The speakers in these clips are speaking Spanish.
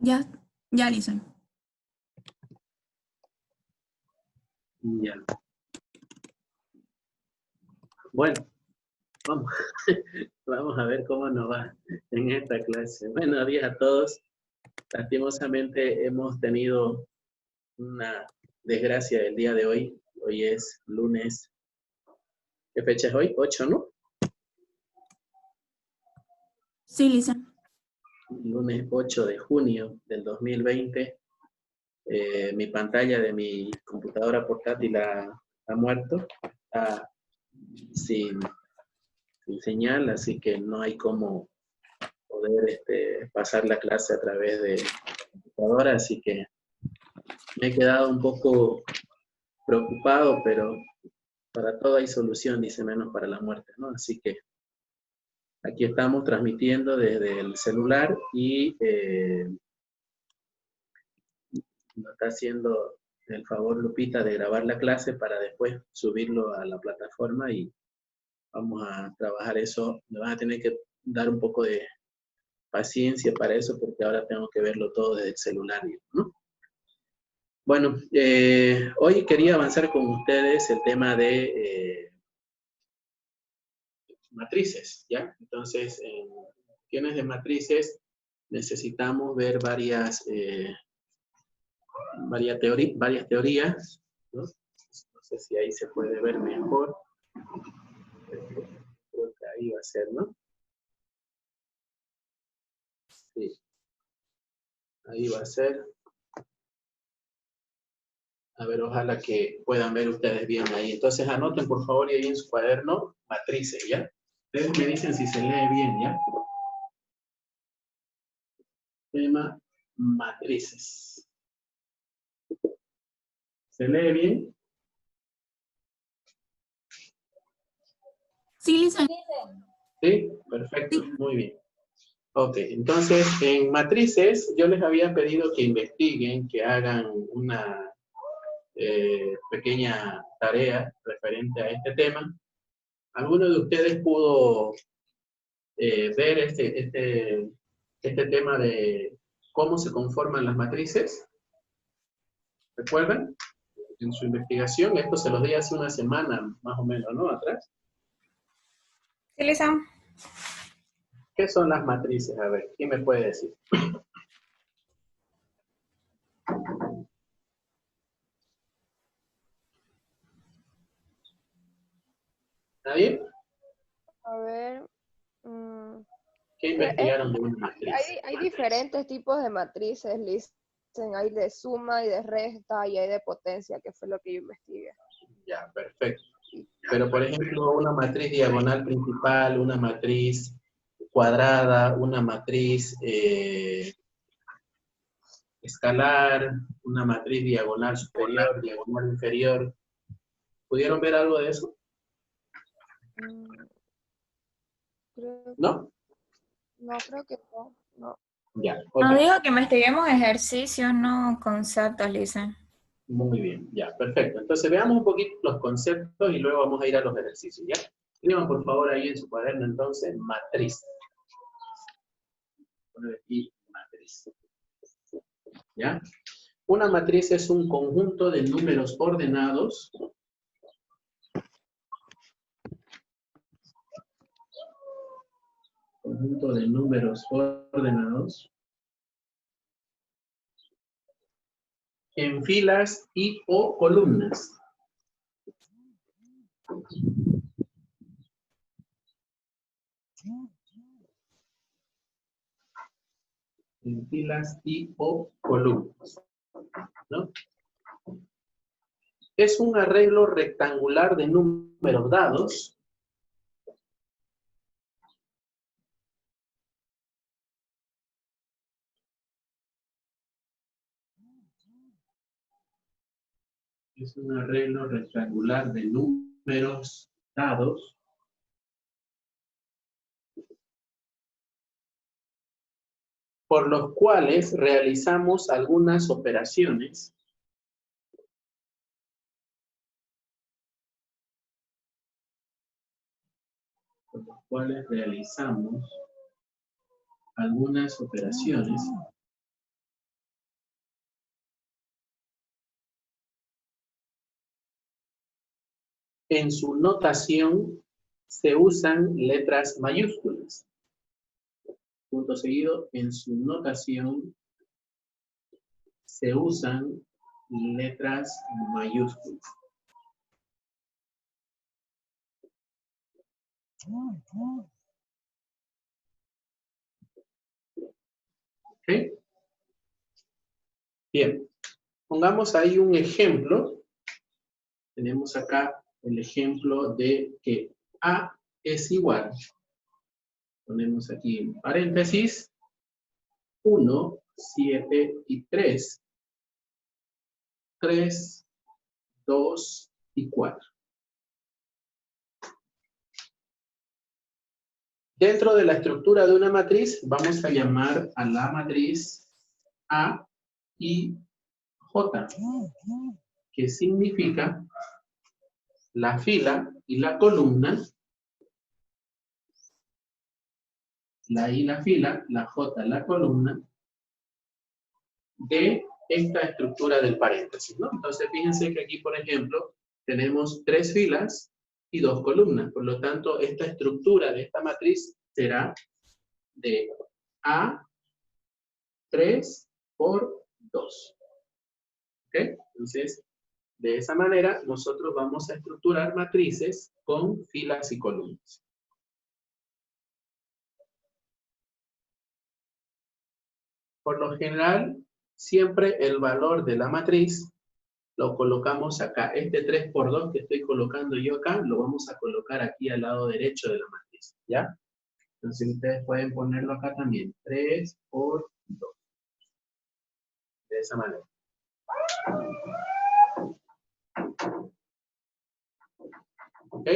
Ya, ya, Lisa. Ya. Bueno, vamos, vamos a ver cómo nos va en esta clase. Buenos días a todos. Lastimosamente hemos tenido una desgracia el día de hoy. Hoy es lunes. ¿Qué fecha es hoy? 8, ¿no? Sí, Lisa. Lunes 8 de junio del 2020. Mi pantalla de mi computadora portátil ha muerto. Está sin señal, así que no hay cómo poder pasar la clase a través de la computadora, así que me he quedado un poco preocupado, pero para todo hay solución, dice, menos para la muerte, ¿no? Así que aquí estamos transmitiendo desde el celular y nos está haciendo el favor Lupita de grabar la clase para después subirlo a la plataforma y vamos a trabajar eso. Me van a tener que dar un poco de paciencia para eso porque ahora tengo que verlo todo desde el celular, ¿no? Bueno, hoy quería avanzar con ustedes el tema de matrices, ¿ya? Entonces, en cuestiones de matrices necesitamos ver varias teorías, ¿no? No sé si ahí se puede ver mejor. Creo que ahí va a ser, ¿no? Sí, ahí va a ser. A ver, ojalá que puedan ver ustedes bien ahí. Entonces, anoten por favor y ahí en su cuaderno matrices, ¿ya? Ustedes me dicen si se lee bien, ¿ya? Tema matrices. ¿Se lee bien? Sí, Lisa. Sí, perfecto, muy bien. Ok, entonces en matrices yo les había pedido que investiguen, que hagan una pequeña tarea referente a este tema. ¿Alguno de ustedes pudo ver este tema de cómo se conforman las matrices? ¿Recuerdan? En su investigación, esto se los di hace una semana más o menos, ¿no? Atrás. Sí, Lisa. ¿Qué son las matrices? A ver, ¿quién me puede decir? ¿Nadie? A ver. ¿Qué investigaron de una matriz? Hay diferentes tipos de matrices, Lisa. Hay de suma y de resta y hay de potencia, que fue lo que yo investigué. Ya, perfecto. Pero, por ejemplo, una matriz diagonal principal, una matriz cuadrada, una matriz escalar, una matriz diagonal superior, diagonal inferior. ¿Pudieron ver algo de eso? Creo, ¿No? no, creo que no. No. Ya, ok. No dijo que investiguemos ejercicios, no conceptos, Lisa. Muy bien, ya, perfecto. Entonces veamos un poquito los conceptos y luego vamos a ir a los ejercicios, ¿ya? Escriban por favor ahí en su cuaderno entonces, matriz. Poner aquí matriz. ¿Ya? Una matriz es un conjunto de números ordenados en filas y o columnas. En filas y o columnas, ¿no? Es un arreglo rectangular de números dados por los cuales realizamos algunas operaciones en su notación se usan letras mayúsculas. Punto seguido, en su notación se usan letras mayúsculas. ¿Ok? Bien, pongamos ahí un ejemplo. Tenemos acá el ejemplo de que A es igual. Ponemos aquí en paréntesis 1, 7 y 3. 3, 2 y 4. Dentro de la estructura de una matriz, vamos a llamar a la matriz A y J, que significa la fila y la columna, la I la fila, la J la columna, de esta estructura del paréntesis, ¿no? Entonces, fíjense que aquí, por ejemplo, tenemos 3 filas y 2 columnas. Por lo tanto, esta estructura de esta matriz será de A 3 por 2. ¿Ok? Entonces, de esa manera, nosotros vamos a estructurar matrices con filas y columnas. Por lo general, siempre el valor de la matriz lo colocamos acá. Este 3 por 2 que estoy colocando yo acá, lo vamos a colocar aquí al lado derecho de la matriz, ¿ya? Entonces ustedes pueden ponerlo acá también. 3 por 2. De esa manera. ¿Ok?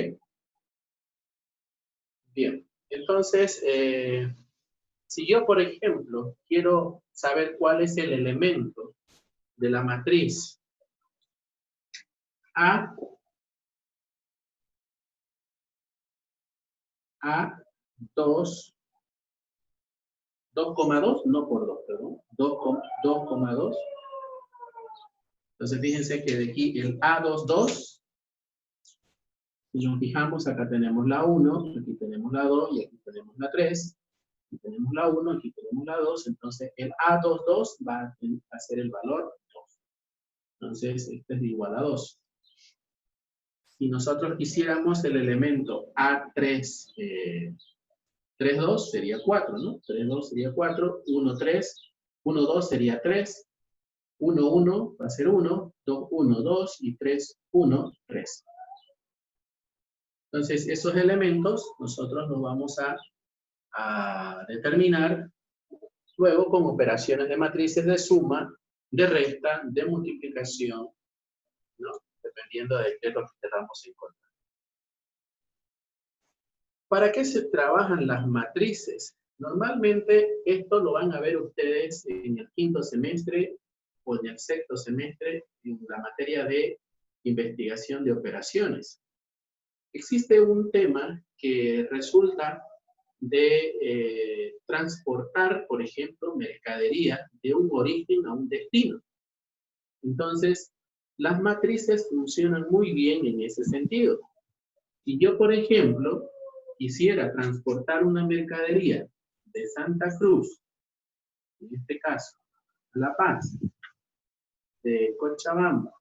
Bien. Entonces, si yo, por ejemplo, quiero saber cuál es el elemento de la matriz A, 2, 2,2, no por 2, perdón, 2,2. Entonces, fíjense que de aquí el A22, si nos fijamos, acá tenemos la 1, aquí tenemos la 2 y aquí tenemos la 3. Aquí tenemos la 1, aquí tenemos la 2. Entonces, el A22 va a ser el valor 2. Entonces, este es igual a 2. Si nosotros quisiéramos el elemento A3, 3,2 sería 4, ¿no? 3,2 sería 4, 1,3, 1,2 sería 3, 1,1 va a ser 1, 2, 1, 2 y 3, 1, 3. Entonces, esos elementos nosotros los vamos a determinar luego con operaciones de matrices de suma, de resta, de multiplicación, ¿no? Dependiendo de qué es lo que queramos encontrar. ¿Para qué se trabajan las matrices? Normalmente esto lo van a ver ustedes en el 5º semestre o en el 6º semestre en la materia de investigación de operaciones. Existe un tema que resulta de transportar, por ejemplo, mercadería de un origen a un destino. Entonces, las matrices funcionan muy bien en ese sentido. Si yo, por ejemplo, quisiera transportar una mercadería de Santa Cruz, en este caso, a La Paz, de Cochabamba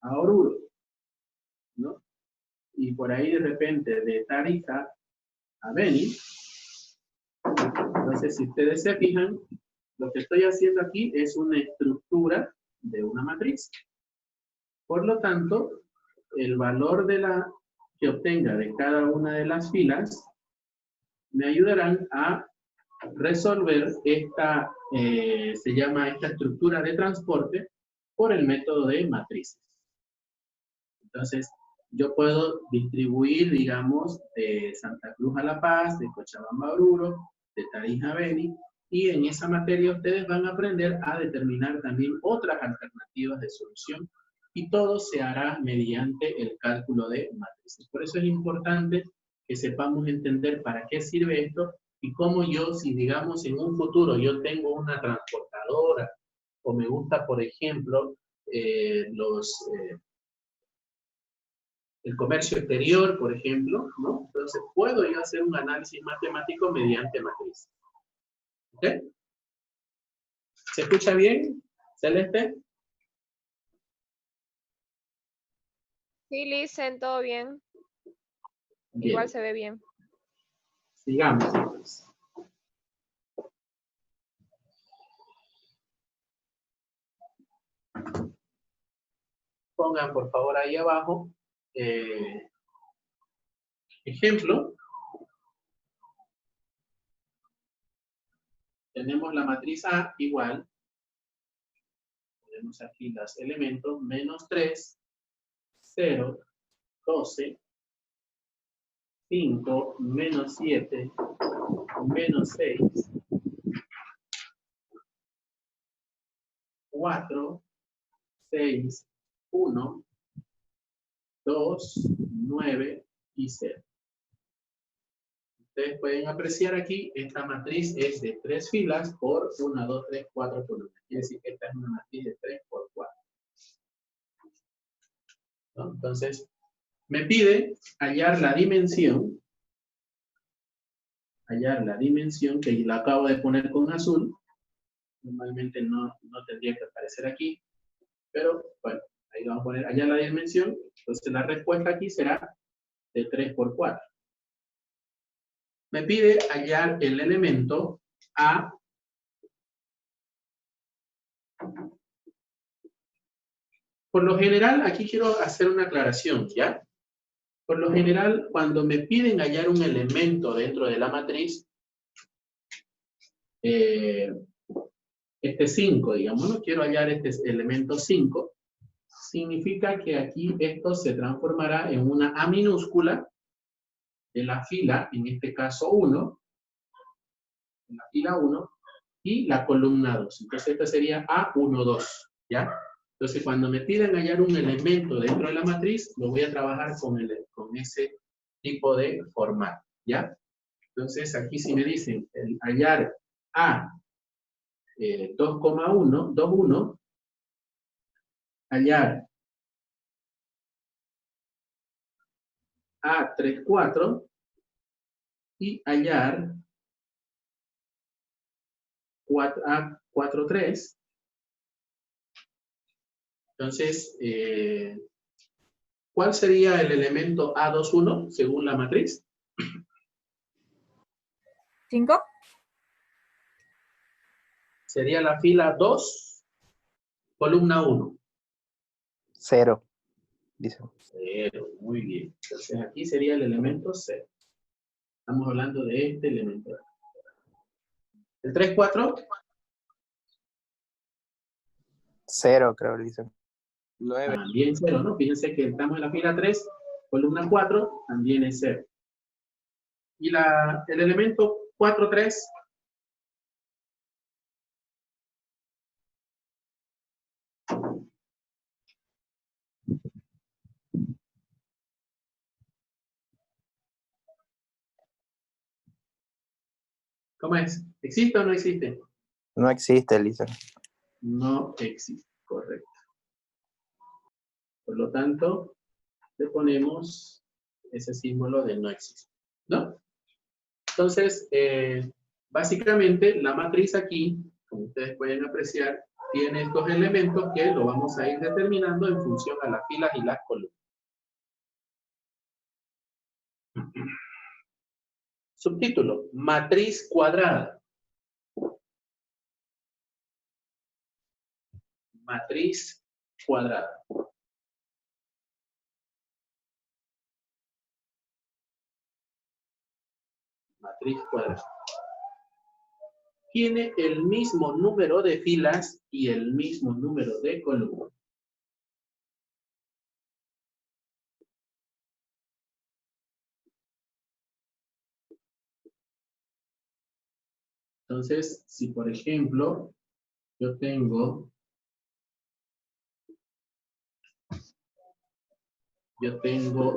a Oruro, ¿no? Y por ahí de repente de Tarija a Beni. Entonces, si ustedes se fijan, lo que estoy haciendo aquí es una estructura de una matriz. Por lo tanto, el valor que obtenga de cada una de las filas me ayudarán a resolver esta, se llama esta estructura de transporte por el método de matrices. Entonces, yo puedo distribuir, digamos, de Santa Cruz a La Paz, de Cochabamba a Oruro, de Tarija a Beni, y en esa materia ustedes van a aprender a determinar también otras alternativas de solución, y todo se hará mediante el cálculo de matrices. Por eso es importante que sepamos entender para qué sirve esto, y cómo yo, si digamos en un futuro yo tengo una transportadora, o me gusta, por ejemplo, el comercio exterior, por ejemplo, ¿no? Entonces, puedo yo hacer un análisis matemático mediante matriz. ¿Ok? ¿Se escucha bien, Celeste? Sí, listen, todo bien. Bien. Igual se ve bien. Sigamos, entonces. Pongan, por favor, ahí abajo, ejemplo. Tenemos la matriz A igual, tenemos aquí los elementos, menos 3, 0, 12, 5, menos 7, menos 6, 4, 6, 1, 2, 9 y 0. Ustedes pueden apreciar aquí, esta matriz es de 3 filas por 1, 2, 3, 4 columnas. Quiere decir que esta es una matriz de 3 por 4. ¿No? Entonces, me pide hallar la dimensión que la acabo de poner con azul. Normalmente no tendría que aparecer aquí, pero bueno, ahí vamos a poner hallar la dimensión. Entonces, la respuesta aquí será de 3 por 4. Me pide hallar el elemento A. Por lo general, aquí quiero hacer una aclaración, ¿ya? Por lo general, cuando me piden hallar un elemento dentro de la matriz, este 5, digamos, no quiero hallar este elemento 5, significa que aquí esto se transformará en una A minúscula de la fila, en este caso 1, en la fila 1, y la columna 2. Entonces, esta sería A12, ¿ya? Entonces, cuando me piden hallar un elemento dentro de la matriz, lo voy a trabajar con ese tipo de formato, ¿ya? Entonces, aquí si me dicen hallar A 2,1, 2,1, hallar A 3,4 y hallar A 4,3. Entonces, ¿cuál sería el elemento A21 según la matriz? 5. Sería la fila 2, columna 1. 0, dice. 0, muy bien. Entonces aquí sería el elemento 0. Estamos hablando de este elemento. ¿El 3,4? 0, creo, dice. 9. También 0, ¿no? Fíjense que estamos en la fila 3, columna 4, también es 0. Y el elemento 4,3. ¿Cómo es? ¿Existe o no existe? No existe, Lisa. No existe, correcto. Por lo tanto, le ponemos ese símbolo de no existe, ¿no? Entonces, básicamente, la matriz aquí, como ustedes pueden apreciar, tiene estos elementos que lo vamos a ir determinando en función a las filas y las columnas. Subtítulo, matriz cuadrada. Matriz cuadrada. Matriz cuadrada. Tiene el mismo número de filas y el mismo número de columnas. Entonces, si por ejemplo, yo tengo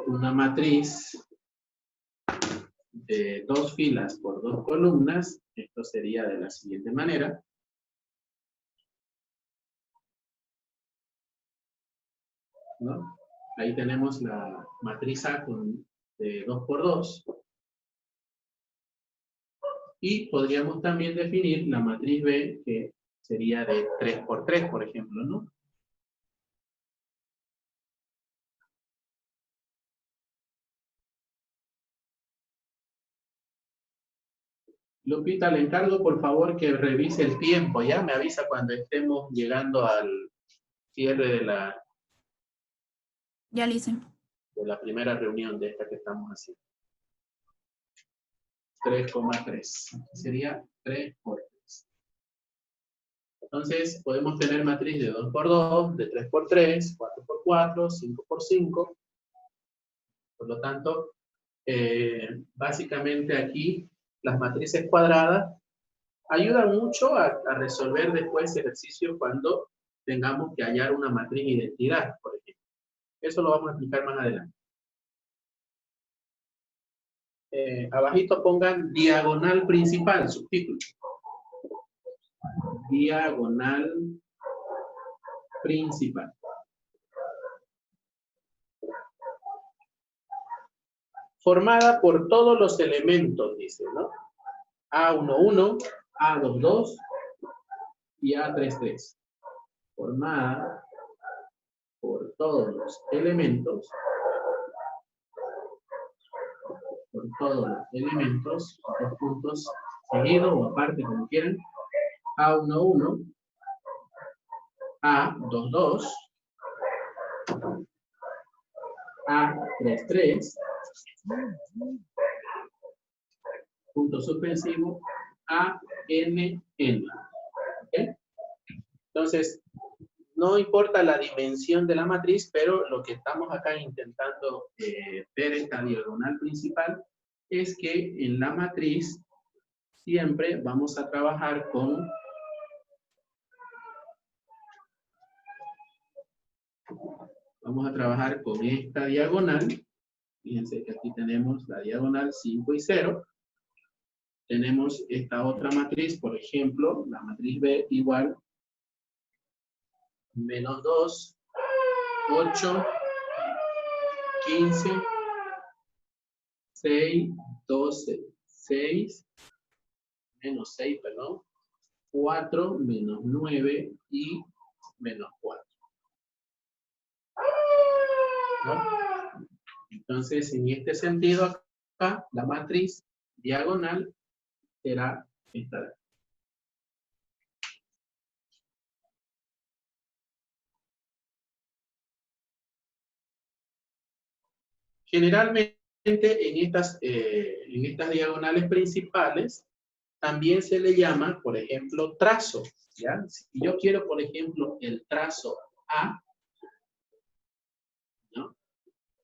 una matriz de 2 filas por 2 columnas, esto sería de la siguiente manera. ¿No? Ahí tenemos la matriz A de 2 por 2. Y podríamos también definir la matriz B, que sería de 3 por 3, por ejemplo, ¿no? Lupita, le encargo por favor que revise el tiempo, ¿ya? Me avisa cuando estemos llegando al cierre Ya lo hice. de la primera reunión de esta que estamos haciendo. 3,3. Sería 3 por 3. Entonces, podemos tener matriz de 2 por 2, de 3 por 3, 4 por 4, 5 por 5. Por lo tanto, básicamente aquí, las matrices cuadradas ayudan mucho a resolver después ejercicios cuando tengamos que hallar una matriz identidad, por ejemplo. Eso lo vamos a explicar más adelante. Abajito pongan diagonal principal, subtítulo. Diagonal principal. Formada por todos los elementos, dice, ¿no? A11, A22 y A33. Formada por todos los elementos, dos puntos seguidos o aparte, como quieran, A11, A22, A33, punto suspensivo, ANN. ¿Okay? Entonces, no importa la dimensión de la matriz, pero lo que estamos acá intentando ver esta diagonal principal es que en la matriz siempre vamos a trabajar con esta diagonal. Fíjense que aquí tenemos la diagonal 5 y 0. Tenemos esta otra matriz, por ejemplo, la matriz B igual menos 2, 8, 15, 6, 12, 6, menos 6, perdón, 4, menos 9 y menos 4. ¿No? Entonces, en este sentido, acá, la matriz diagonal será esta de aquí. Generalmente, en estas diagonales principales, también se le llama, por ejemplo, trazo. ¿Ya? Si yo quiero, por ejemplo, el trazo A, ¿no?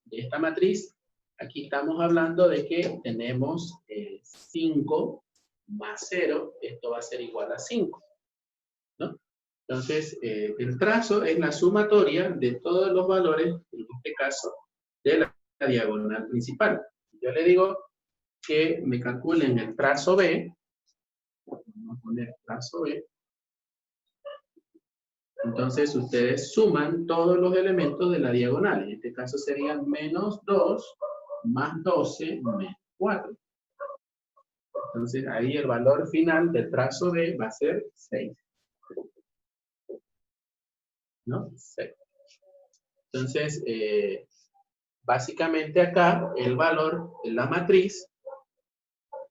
De esta matriz, aquí estamos hablando de que tenemos 5 más 0, esto va a ser igual a 5. ¿No? Entonces, el trazo es la sumatoria de todos los valores, en este caso, de la diagonal principal. Yo le digo que me calculen el trazo B, vamos a poner trazo B, entonces ustedes suman todos los elementos de la diagonal. En este caso serían menos 2 más 12 menos 4. Entonces ahí el valor final del trazo B va a ser 6. ¿No? 6. Entonces, básicamente acá el valor de la matriz,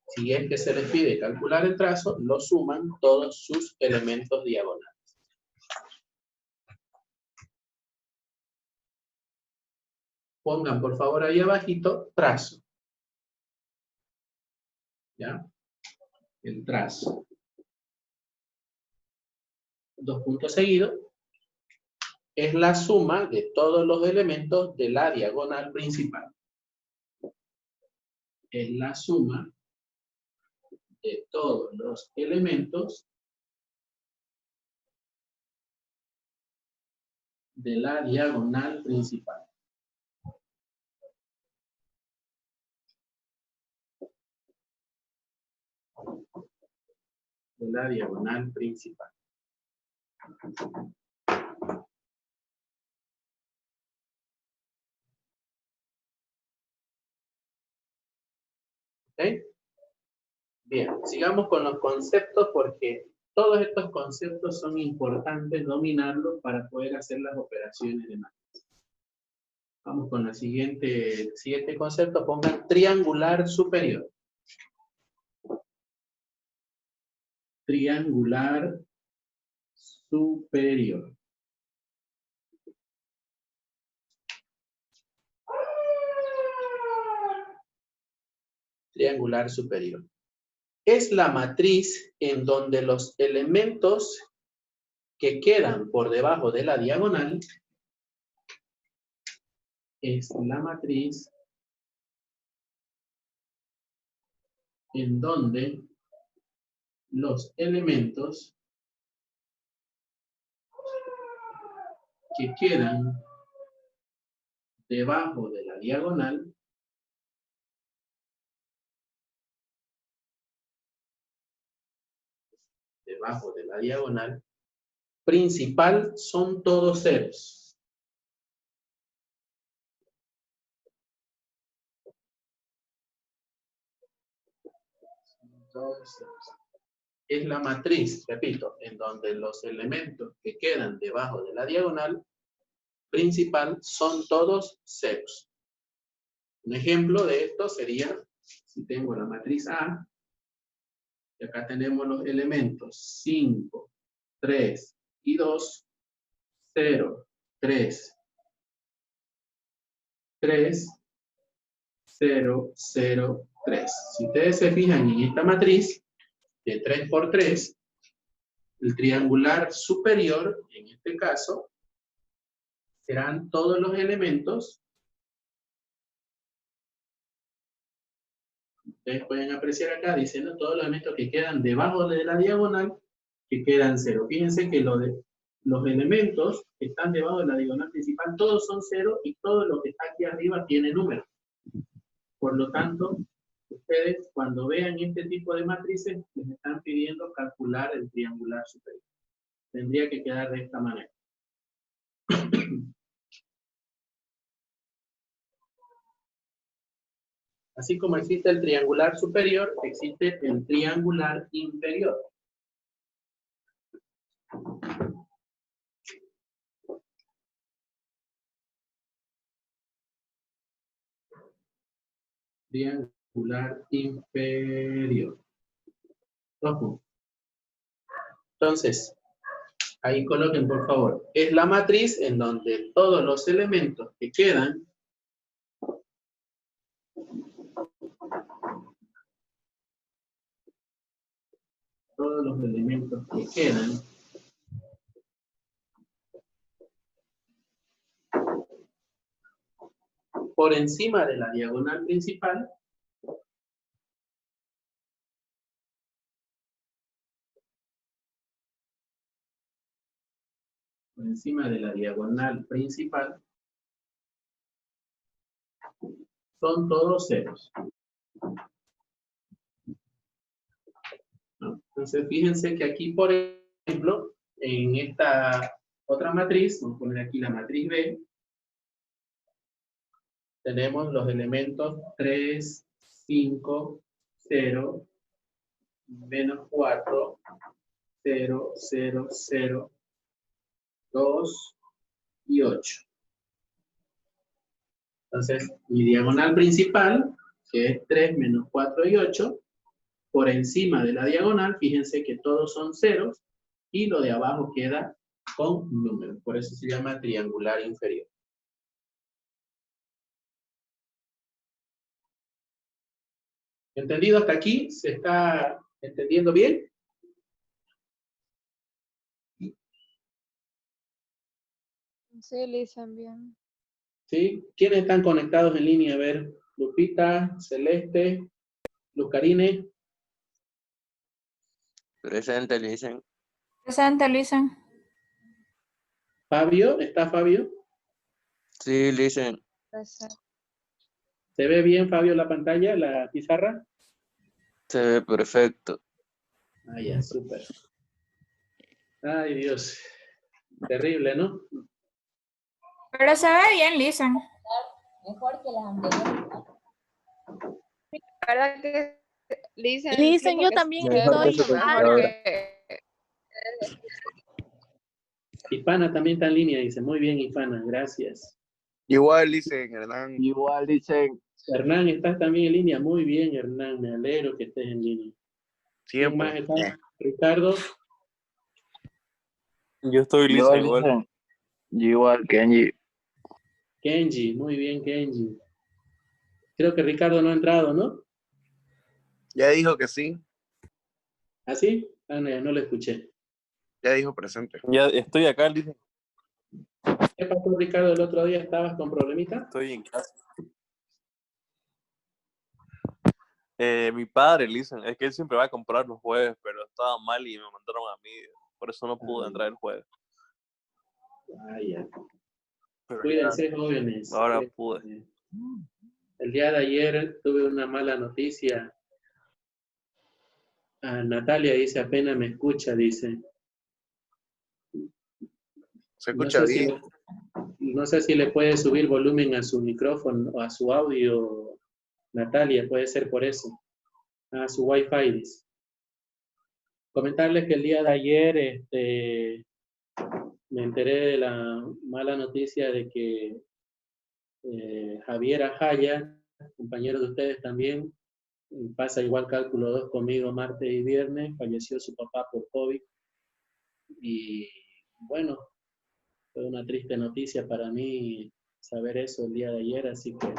si es que se les pide calcular el trazo, lo suman todos sus elementos diagonales. Pongan por favor ahí abajito trazo. ¿Ya? El trazo. 2 puntos seguidos. Es la suma de todos los elementos de la diagonal principal. Es la suma de todos los elementos de la diagonal principal. De la diagonal principal. Bien, sigamos con los conceptos porque todos estos conceptos son importantes dominarlos para poder hacer las operaciones de matriz. Vamos con el siguiente concepto. Pongan triangular superior. Triangular superior. Triangular superior. Es la matriz en donde los elementos que quedan por debajo de la diagonal es la matriz en donde los elementos que quedan debajo de la diagonal principal son todos ceros. Es la matriz, repito, en donde los elementos que quedan debajo de la diagonal principal son todos ceros. Un ejemplo de esto sería, si tengo la matriz A, y acá tenemos los elementos 5, 3 y 2, 0, 3, 3, 0, 0, 3. Si ustedes se fijan en esta matriz de 3 por 3, el triangular superior, en este caso, serán todos los elementos. Ustedes pueden apreciar acá, diciendo todos los elementos que quedan debajo de la diagonal, que quedan 0. Fíjense que los elementos que están debajo de la diagonal principal, todos son 0 y todo lo que está aquí arriba tiene número. Por lo tanto, ustedes cuando vean este tipo de matrices, les están pidiendo calcular el triangular superior. Tendría que quedar de esta manera. Así como existe el triangular superior, existe el triangular inferior. Triangular inferior. Ojo. Entonces, ahí coloquen por favor. Es la matriz en donde todos los elementos que quedan por encima de la diagonal principal son todos ceros. ¿No? Entonces fíjense que aquí, por ejemplo, en esta otra matriz, vamos a poner aquí la matriz B, tenemos los elementos 3, 5, 0, menos 4, 0, 0, 0, 2 y 8. Entonces, mi diagonal principal, que es 3 menos 4 y 8, por encima de la diagonal, fíjense que todos son ceros, y lo de abajo queda con números. Por eso se llama triangular inferior. ¿Entendido hasta aquí? ¿Se está entendiendo bien? Sí, Listen, bien. ¿Sí? ¿Quiénes están conectados en línea? A ver, Lupita, Celeste, Lucarine. Presente, Listen. Presente, Lisa. Fabio, ¿está Fabio? Sí, Listen. Presente. ¿Se ve bien, Fabio, la pantalla, la pizarra? Se ve perfecto. Ah, ya, súper. Ay, Dios. Terrible, ¿no? Pero se ve bien, Lisa. Mejor que las anteriores. verdad que Listen, Listen, siento yo que también ustedes Mejor que estoy, mucho su mejor computadora. que... Hispana también está en línea, dice. Muy bien, Hispana, gracias. Igual dicen, Hernán. Igual dicen, Hernán, ¿estás también en línea? Muy bien, Hernán, me alegro que estés en línea. ¿Quién más Siempre. está? Ricardo. Yo estoy yo listo igual. dicen, yo igual, Kenji. Kenji, muy bien, Kenji. Creo que Ricardo no ha entrado, ¿no? Ya dijo que sí. ¿Ah, sí? Ah, no lo escuché. Ya dijo presente. Ya estoy acá, dicen. ¿Qué pasó, Ricardo? ¿El otro día estabas con problemita? Estoy en casa. Mi padre, dicen, es que él siempre va a comprar los jueves, pero estaba mal y me mandaron a mí. Por eso no pude entrar el jueves. Ah, ya. Pero Cuídense, jóvenes. ahora pude. El día de ayer tuve una mala noticia. Natalia dice, apenas me escucha, dice. Se No escucha sé bien. no sé si le puede subir volumen a su micrófono o a su audio, Natalia, puede ser por eso. A su Wi-Fi, dice. Comentarles que el día de ayer me enteré de la mala noticia de que Javier Ajaya, compañero de ustedes también, pasa igual cálculo 2 conmigo martes y viernes, falleció su papá por COVID. Y bueno, fue una triste noticia para mí saber eso el día de ayer, así que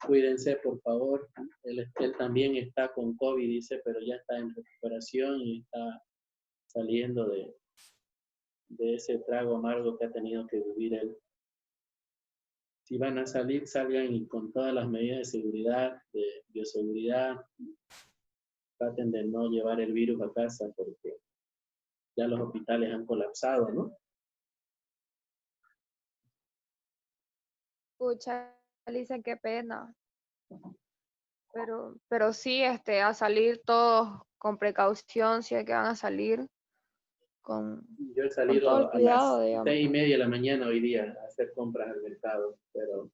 cuídense, por favor. Él también está con COVID, dice, pero ya está en recuperación y está saliendo de ese trago amargo que ha tenido que vivir él. Si van a salir, salgan y con todas las medidas de seguridad, de bioseguridad, traten de no llevar el virus a casa porque ya los hospitales han colapsado, ¿no? Pucha, Listen, qué pena. Pero sí, a salir todos con precaución, si es que van a salir, con Yo he todo el salido a cuidado, las digamos. 6:30 de la mañana hoy día a hacer compras al mercado, pero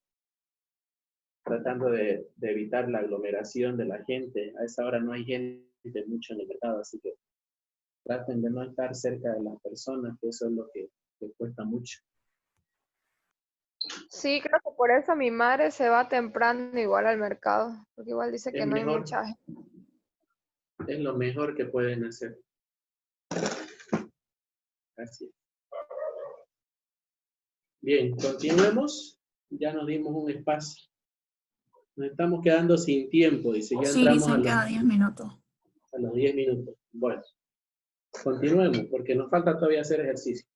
tratando de evitar la aglomeración de la gente. A esa hora no hay gente mucho en el mercado, así que traten de no estar cerca de las personas, que eso es lo que cuesta mucho. Sí, creo que por eso mi madre se va temprano igual al mercado, porque igual dice que Es no hay mejor. mucha gente. Es lo mejor que pueden hacer. Así. Bien, continuemos. Ya nos dimos un espacio. Nos estamos quedando sin tiempo, dice. Ya Sí, entramos dicen cada 10 minutos. a los 10 minutos. Bueno, continuemos, porque nos falta todavía hacer ejercicio.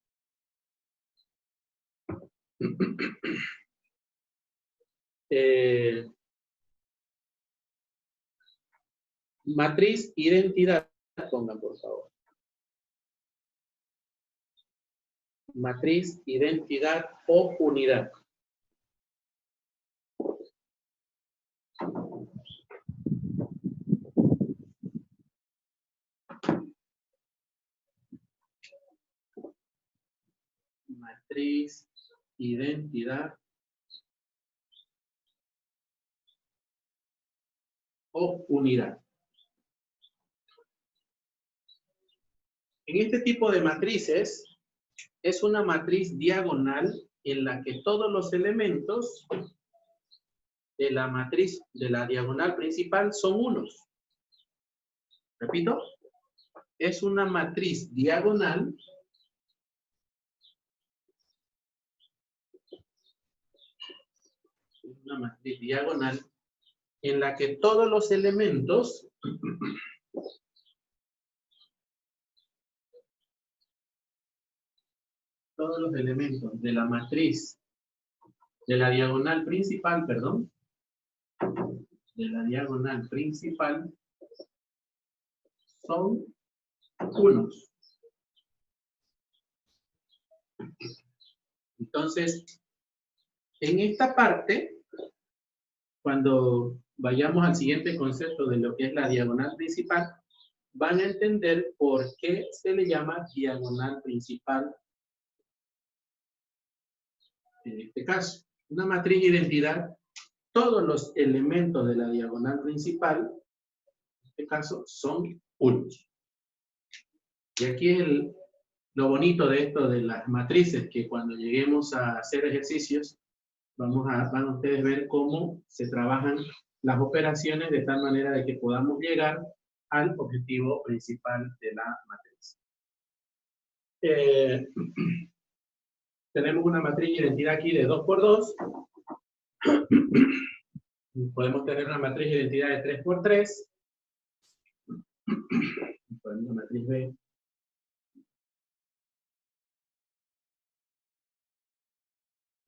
Matriz, identidad, pongan por favor. Matriz, identidad o unidad. Matriz, identidad o unidad. En este tipo de matrices, es una matriz diagonal en la que todos los elementos de la matriz de la diagonal principal son unos. Repito, es una matriz diagonal en la que todos los elementos de la matriz de la diagonal principal, perdón, de la diagonal principal son unos. Entonces, en esta parte, cuando vayamos al siguiente concepto de lo que es la diagonal principal, van a entender por qué se le llama diagonal principal en este caso. Una matriz de identidad todos los elementos de la diagonal principal, en este caso, son unos. Y aquí lo bonito de esto de las matrices, que cuando lleguemos a hacer ejercicios, van a ustedes ver cómo se trabajan las operaciones de tal manera de que podamos llegar al objetivo principal de la matriz. Tenemos una matriz de identidad aquí de 2 por 2. Podemos tener una matriz de identidad de 3 por 3. Podemos una matriz B.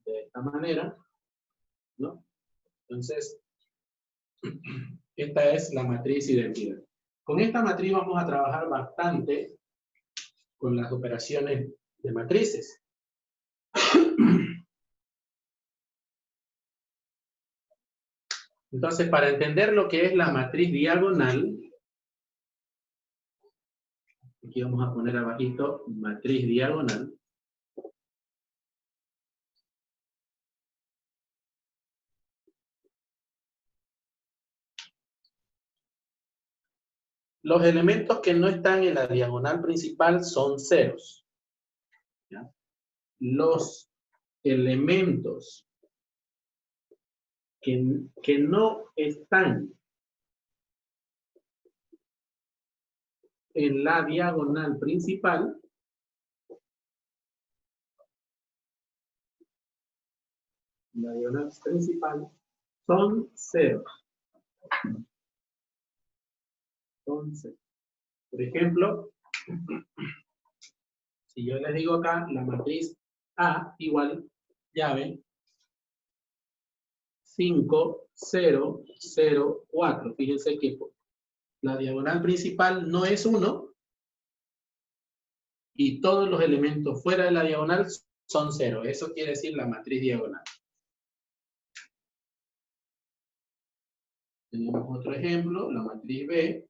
De esta manera, ¿no? Entonces, esta es la matriz identidad. Con esta matriz vamos a trabajar bastante con las operaciones de matrices. Entonces, para entender lo que es la matriz diagonal, aquí vamos a poner abajito matriz diagonal. Los elementos que no están en la diagonal principal son ceros. ¿Ya? Los elementos que no están en la diagonal principal son ceros. Entonces, por ejemplo, si yo les digo acá la matriz A igual llave 5, 0, 0, 4. Fíjense que la diagonal principal no es 1 y todos los elementos fuera de la diagonal son 0. Eso quiere decir la matriz diagonal. Tenemos otro ejemplo, la matriz B.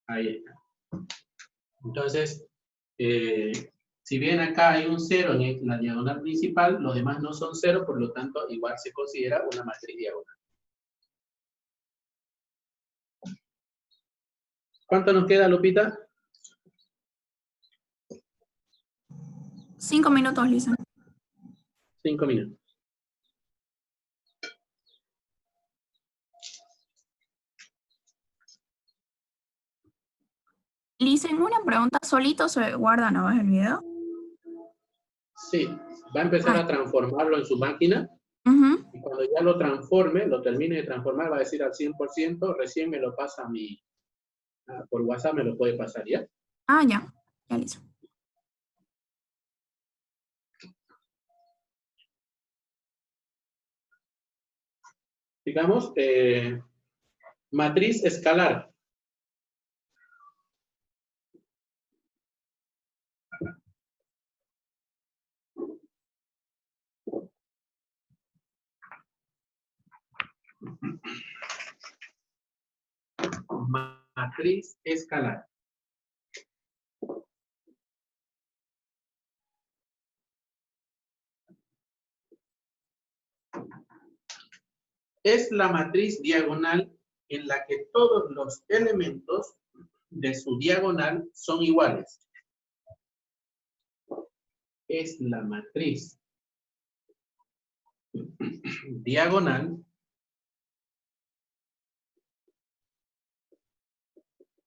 Ahí está. Entonces, si bien acá hay un 0 en la diagonal principal, los demás no son 0, por lo tanto, igual se considera una matriz diagonal. ¿Cuánto nos queda, Lupita? 5 minutos, Lisa. 5 minutos. Lisa, en una pregunta, ¿solito se guarda, no ves el video? Sí, va a empezar a transformarlo en su máquina. Ujú. Y cuando ya lo transforme, lo termine de transformar, va a decir al 100%, recién me lo pasa a mí. Por WhatsApp me lo puede pasar, ¿ya? Ah, ya. Ya, Lisa. Digamos, matriz escalar. Matriz escalar. Es la matriz diagonal en la que todos los elementos de su diagonal son iguales. Es la matriz diagonal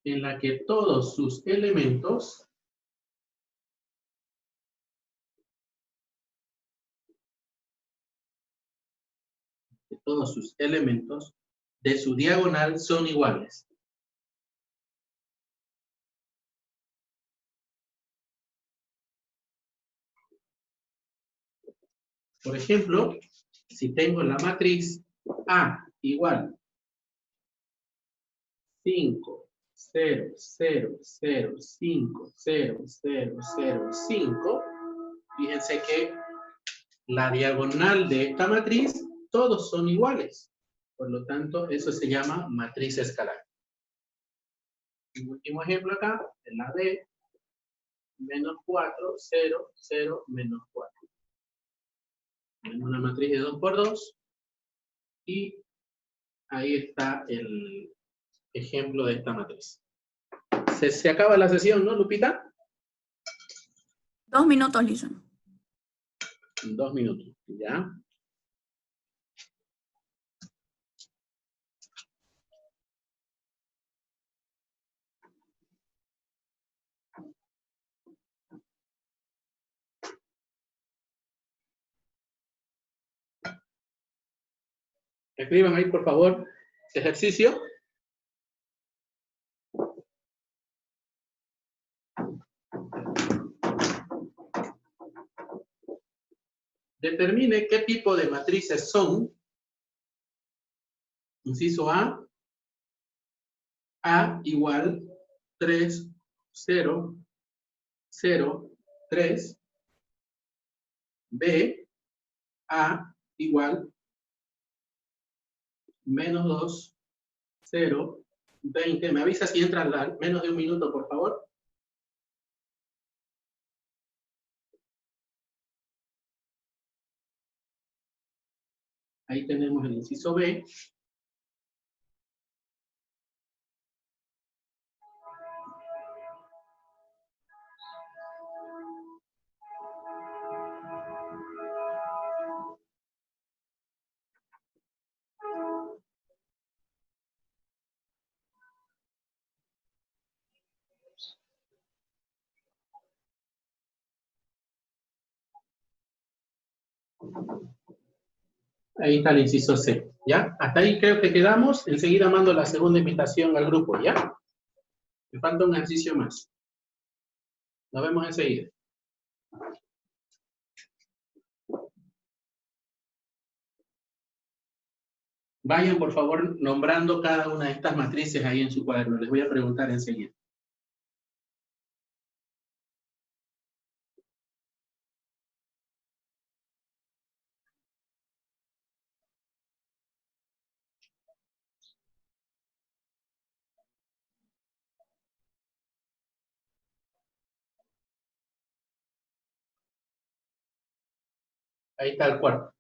en la que todos sus elementos de su diagonal son iguales. Por ejemplo, si tengo la matriz A igual 5, 0, 0, 0, 5, 0, 0, 0, 5, fíjense que la diagonal de esta matriz, todos son iguales. Por lo tanto, eso se llama matriz escalar. El último ejemplo acá, en la B, menos 4, 0, 0, menos 4. Tenemos una matriz de 2 por 2 y ahí está el ejemplo de esta matriz. Se acaba la sesión, ¿no, Lupita? 2 minutos, Lison. 2 minutos, ¿ya? Escriban ahí, por favor, ejercicio. Determine qué tipo de matrices son. Inciso A igual 3, 0, 0, 3. B, A igual menos 2, 0, 20. ¿Me avisa si entran menos de un minuto, por favor? Ahí tenemos el inciso B. Ahí está el inciso C, ¿ya? Hasta ahí creo que quedamos. Enseguida mando la segunda invitación al grupo, ¿ya? Me falta un ejercicio más. Nos vemos enseguida. Vayan, por favor, nombrando cada una de estas matrices ahí en su cuaderno. Les voy a preguntar enseguida. Ahí está el cuarto.